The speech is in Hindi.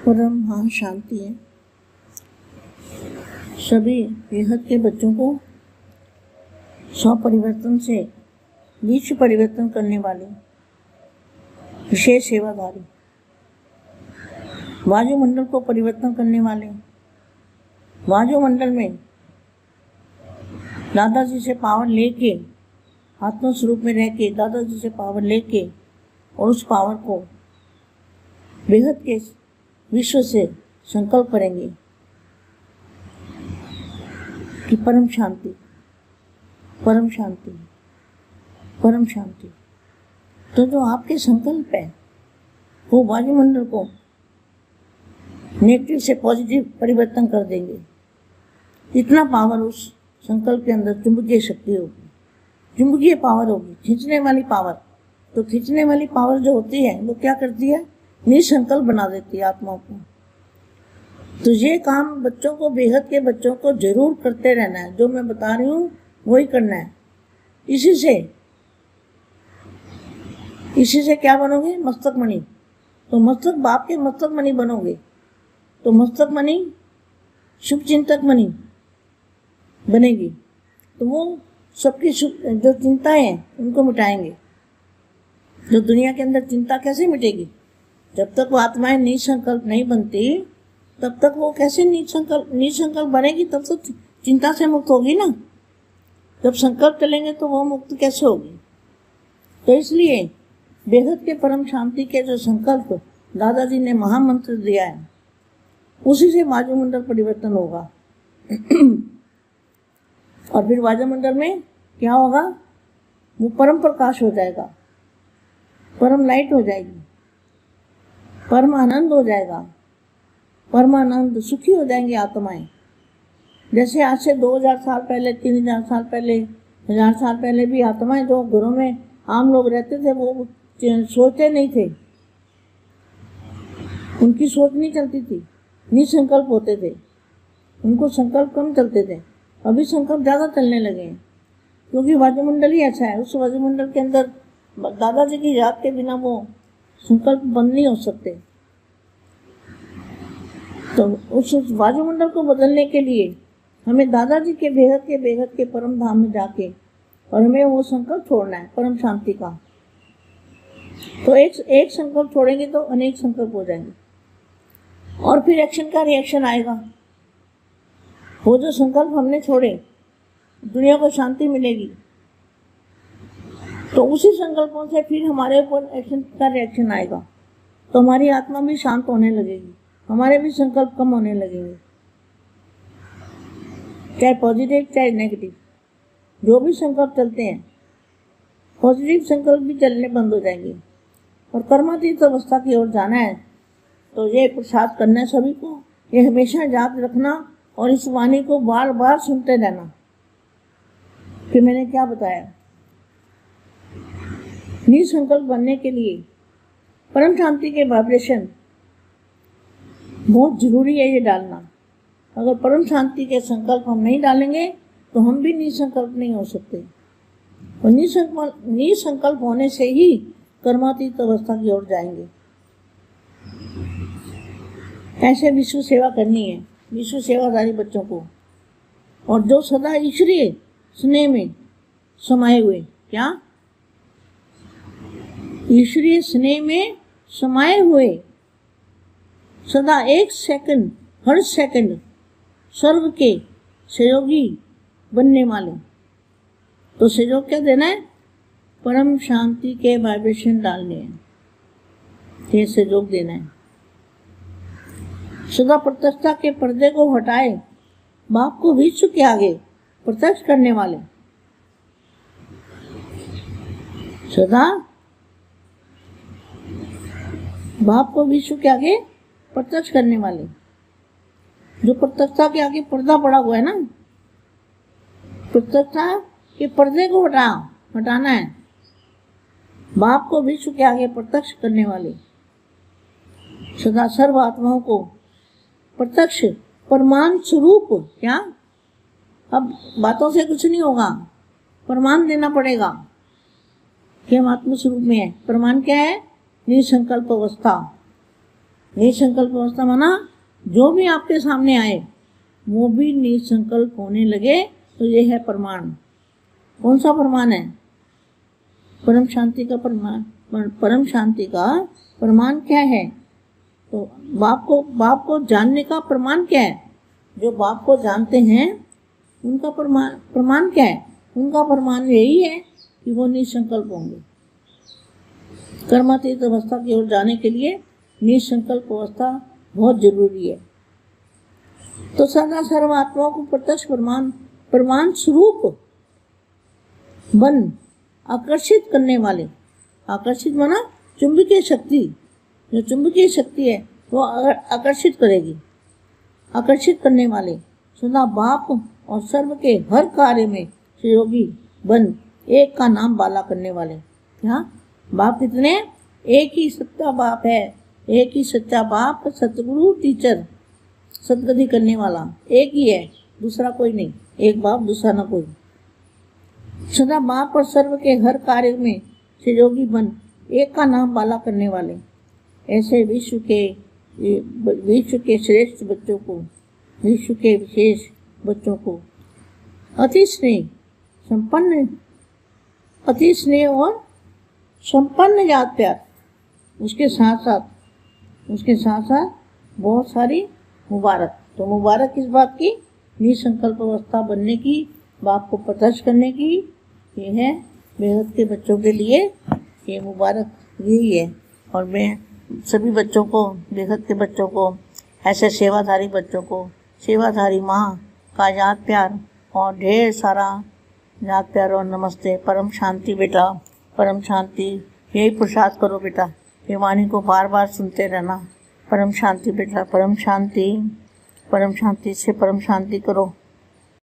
परम महान शांति है। सभी बेहद के बच्चों को स्वपरिवर्तन से विश्व परिवर्तन करने वाले विशेष सेवाधारी, वायुमंडल को परिवर्तन करने वाले, वायुमंडल में दादाजी से पावर लेके, आत्म स्वरूप में रह के दादाजी से पावर लेके और उस पावर को बेहद के विश्व से संकल्प करेंगे कि परम शांति, परम शांति, परम शांति। तो जो आपके संकल्प है वो वायुमंडल को नेगेटिव से पॉजिटिव परिवर्तन कर देंगे। इतना पावर उस संकल्प के अंदर चुंबकीय शक्ति होगी, चुंबकीय पावर होगी, खींचने वाली पावर। तो खींचने वाली पावर जो होती है वो क्या करती है? निसंकल्प बना देती है आत्मा को। तो ये काम बच्चों को, बेहद के बच्चों को जरूर करते रहना है। जो मैं बता रही हूँ वही करना है। इसी से क्या बनोगे? मस्तक मणि। तो मस्तक बाप के मस्तक मणि बनोगे। तो मस्तक मणि शुभ चिंतक मणि बनेगी। तो वो सबकी जो चिंताएं हैं उनको मिटाएंगे। जो दुनिया के अंदर चिंता कैसे मिटेगी? जब तक वो आत्माएं निसंकल्प नहीं बनती तब तक वो कैसे निसंकल्प बनेगी? तब तक चिंता से मुक्त होगी ना। जब संकल्प चलेंगे तो वो मुक्त कैसे होगी? तो इसलिए बेहद के परम शांति के जो संकल्प दादाजी ने महामंत्र दिया है उसी से वायुमंडल परिवर्तन होगा। और फिर वायुमंडल में क्या होगा? वो परम प्रकाश हो जाएगा, परम लाइट हो जाएगी, परम आनंद हो जाएगा, परमानंद सुखी हो जाएंगी आत्माएं। जैसे आज से 2000 साल पहले, 3000 साल पहले, 1000 साल पहले भी आत्माएं जो घरों में आम लोग रहते थे वो सोचते नहीं थे, उनकी सोच नहीं चलती थी, निसंकल्प होते थे, उनको संकल्प कम चलते थे। अभी संकल्प ज़्यादा चलने लगे हैं क्योंकि वायुमंडल ही ऐसा है। उस वायुमंडल के अंदर दादाजी की याद के बिना वो संकल्प बंद नहीं हो सकते। तो उस वायुमंडल को बदलने के लिए हमें दादाजी के बेहद के परम धाम में जाके और हमें वो संकल्प छोड़ना है परम शांति का। तो एक संकल्प छोड़ेंगे तो अनेक संकल्प हो जाएंगे और फिर एक्शन का रिएक्शन आएगा। वो जो संकल्प हमने छोड़े, दुनिया को शांति मिलेगी। तो उसी संकल्पों से फिर हमारे ऊपर एक्शन का रिएक्शन आएगा। तो हमारी आत्मा भी शांत होने लगेगी, हमारे भी संकल्प कम होने लगेंगे, चाहे पॉजिटिव चाहे नेगेटिव। जो भी संकल्प चलते हैं, पॉजिटिव संकल्प भी चलने बंद हो जाएंगे। और कर्मातीत अवस्था की ओर जाना है तो ये प्रसाद करना है सभी को। ये हमेशा याद रखना और इस वाणी को बार बार सुनते रहना कि मैंने क्या बताया। निसंकल्प बनने के लिए परम शांति के वाइब्रेशन बहुत जरूरी है ये डालना। अगर परम शांति के संकल्प हम नहीं डालेंगे तो हम भी निसंकल्प नहीं हो सकते। और निसंकल्प होने से ही कर्मातीत अवस्था की ओर जाएंगे। ऐसे विश्व सेवा करनी है, विश्व सेवाधारी बच्चों को। और जो सदा ईश्वरीय स्नेह में समाये हुए, क्या? ईश्वरीय स्नेह में समाये हुए, सदा एक सेकंड, हर सेकंड सर्व के सहयोगी बनने वाले। तो सहयोग क्या देना है? परम शांति के वाइब्रेशन डालने हैं, ये सहयोग देना है। सदा प्रत्यक्षता के पर्दे को हटाए बाप को विश्व के आगे प्रत्यक्ष करने वाले। सदा बाप को विश्व के आगे प्रत्यक्ष करने वाले। जो प्रत्यक्षता के आगे पर्दा पड़ा हुआ है ना, प्रत्यक्षता के पर्दे को हटाना है। बाप को विश्व के आगे प्रत्यक्ष करने वाले, सदा सर्व आत्माओं को प्रत्यक्ष प्रमाण स्वरूप। क्या? अब बातों से कुछ नहीं होगा, प्रमाण देना पड़ेगा कि हम आत्म स्वरूप में है। प्रमाण क्या है? निसंकल्प अवस्था। निसंकल्प अवस्था माना जो भी आपके सामने आए वो भी निसंकल्प होने लगे, तो ये है प्रमाण। कौन सा प्रमाण है? परम शांति का प्रमाण। परम शांति का प्रमाण क्या है? तो बाप को जानने का प्रमाण क्या है? जो बाप को जानते हैं उनका प्रमाण क्या है? उनका प्रमाण यही है कि वो निसंकल्प होंगे। कर्मातीत अवस्था की ओर जाने के लिए निसंकल्प अवस्था बहुत जरूरी है। तो सदा सर्वात्माओं को प्रत्यक्ष प्रमाण स्वरूप बन आकर्षित करने वाले, आकर्षित माना चुंबकीय शक्ति, जो चुंबकीय शक्ति है वो आकर्षित करेगी। आकर्षित करने वाले सदा बाप और सर्व के हर कार्य में सहयोगी बन एक का नाम बाला करने वाले। क्या बाप कितने? एक ही सच्चा बाप है, एक ही सच्चा बाप, सतगुरु टीचर, सदगति करने वाला एक ही है, दूसरा कोई नहीं। एक बाप दूसरा ना कोई। सदा बाप और सर्व के हर कार्य में सहयोगी बन एक का नाम बाला करने वाले ऐसे विश्व के श्रेष्ठ बच्चों को, विश्व के विशेष बच्चों को अति स्नेह और संपन्न याद प्यार, उसके साथ साथ बहुत सारी मुबारक। तो मुबारक किस बात की? निसंकल्प अवस्था बनने की, बाप को प्रत्यक्ष करने की। ये है बेहद के बच्चों के लिए ये मुबारक यही है। और मैं सभी बच्चों को, बेहद के बच्चों को, ऐसे सेवाधारी बच्चों को, सेवाधारी माँ का याद प्यार और ढेर सारा याद प्यार और नमस्ते। परम शांति बेटा, परम शांति, यही पुरुषार्थ करो बेटा। ये वाणी को बार बार सुनते रहना। परम शांति बेटा, परम शांति, परम शांति से परम शांति करो।